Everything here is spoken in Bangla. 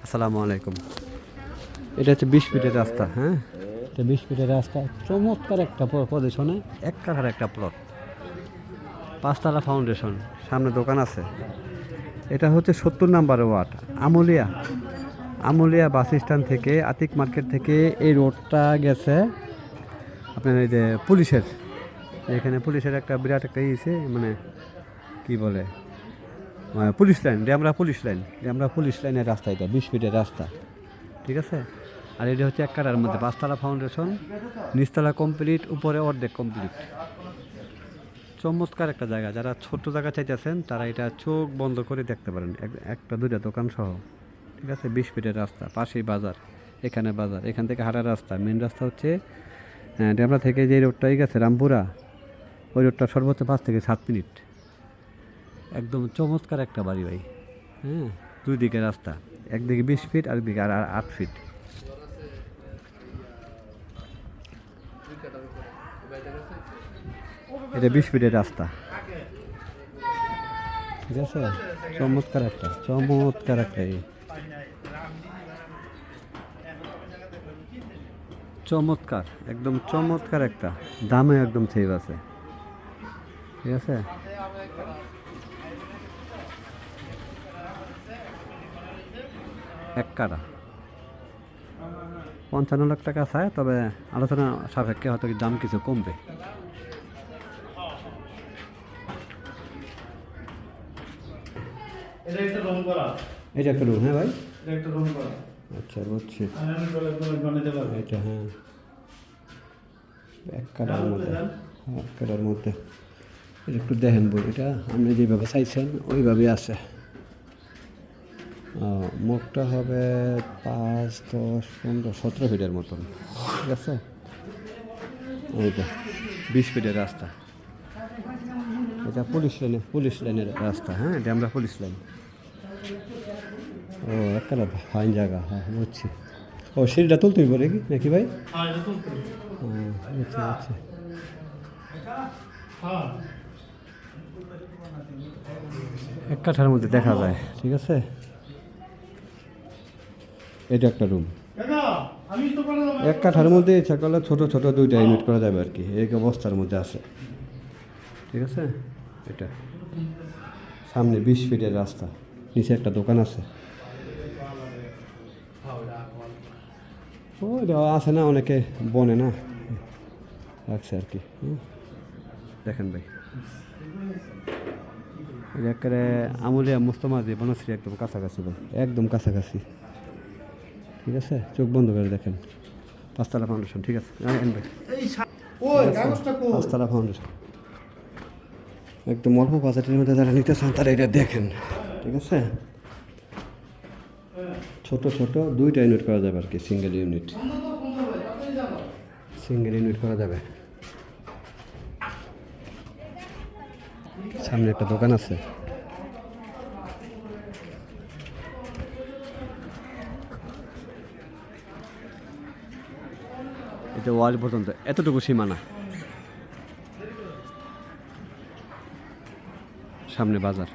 আসসালামু আলাইকুম। এটা হচ্ছে 20 ফিটের রাস্তা, হ্যাঁ, এটা 20 ফিটের রাস্তা, চমৎকার একটা পজিশনে এক কাঠার একটা প্লট, 5 তলা ফাউন্ডেশন, সামনে দোকান আছে। এটা হচ্ছে 70 number ward, Amulia. Amulia bus stand থেকে, আতিক মার্কেট থেকে এই রোডটা গেছে আপনার এই যে পুলিশের, এখানে পুলিশের একটা বিরাট একটা ইসে, মানে কি বলে, পুলিশ লাইন, ড্যামরা পুলিশ লাইনের রাস্তা, এটা 20 ফিটের রাস্তা, ঠিক আছে। আর এটা হচ্ছে এক কাটার মধ্যে 5 তলা ফাউন্ডেশন, নিচতলা কমপ্লিট, উপরে অর্ধেক কমপ্লিট। চমৎকার একটা জায়গা, যারা ছোট জায়গা চাইতেছেন তারা এটা চোখ বন্ধ করে দেখতে পারেন, একটা দুইটা দোকান সহ, ঠিক আছে। 20 ফিটের রাস্তা, পাশেই বাজার, এখানে বাজার, এখান থেকে হাঁটার রাস্তা, মেন রাস্তা হচ্ছে ড্যামরা থেকে যে রোডটাই গেছে রামপুরা, ওই রোডটা সর্বোচ্চ 5 থেকে 7 মিনিট। একদম চমৎকার একটা বাড়ি ভাই, হ্যাঁ, দুই দিকে রাস্তা, একদিকে 20 ফিট আর একদিকে আর 8 ফিট। এটা 20 ফিটের রাস্তা, ঠিক আছে। চমৎকার একটা চমৎকার, একদম চমৎকার একটা, দামে একদম সেভ আছে, ঠিক আছে। এক কাটা 55 লাখ টাকা চায়, তবে আলোচনা সাপেক্ষে হয়তো দাম কিছু কমবে। এটা একটা রুম, হ্যাঁ ভাই, আচ্ছা বুঝছি। এটা হ্যাঁ, এক কাটার মধ্যে, এক কাটার মধ্যে। এটা একটু দেখেন বই, এটা আপনি যেভাবে চাইছেন ওইভাবেই আছে। মুখটা হবে 5, 10, 15, 17 ফিটের মতন, ঠিক আছে। ওইটা 20 ফিটের রাস্তা, এটা পুলিশ লাইনের রাস্তা, হ্যাঁ, এটা আমরা পুলিশ লাইন। ও একটা ফাইন জায়গা, হ্যাঁ বুঝছি। ও সিঁড়িটা তুলতেই পারে কি নাকি ভাই? আচ্ছা আচ্ছা। এক কাঠার মধ্যে দেখা যায়, ঠিক আছে। এটা একটা রুম, এক কাঠার মধ্যে ইচ্ছা করলে ছোটো ছোটো 2টা ইউনিট করা যাবে আর কি, এই অবস্থার মধ্যে আছে, ঠিক আছে। এটা সামনে 20 ফিটের রাস্তা, নিচে একটা দোকান আছে। ও এটা আছে না, অনেকে বনে না, রাখছে আর কি। দেখেন ভাই, একেবারে আমুলিয়া মুস্তমাদি বনশ্রী, একদম কাছাকাছি ভাই, একদম কাছাকাছি, ঠিক আছে। চোখ বন্ধ করে দেখেন, 5 তলা ফাউন্ডেশন, ঠিক আছে। ভাই 5 তলা ফাউন্ডেশন, একদম অল্প বাজেটের মধ্যে যারা নিতে চান তারা এটা দেখেন, ঠিক আছে। ছোট ছোট 2টা ইউনিট করা যাবে আর কি, সিঙ্গেল ইউনিট করা যাবে। সামনে একটা দোকান আছে, এটা ওয়াল পর্যন্ত এতটুকু সীমানা, সামনে বাজার।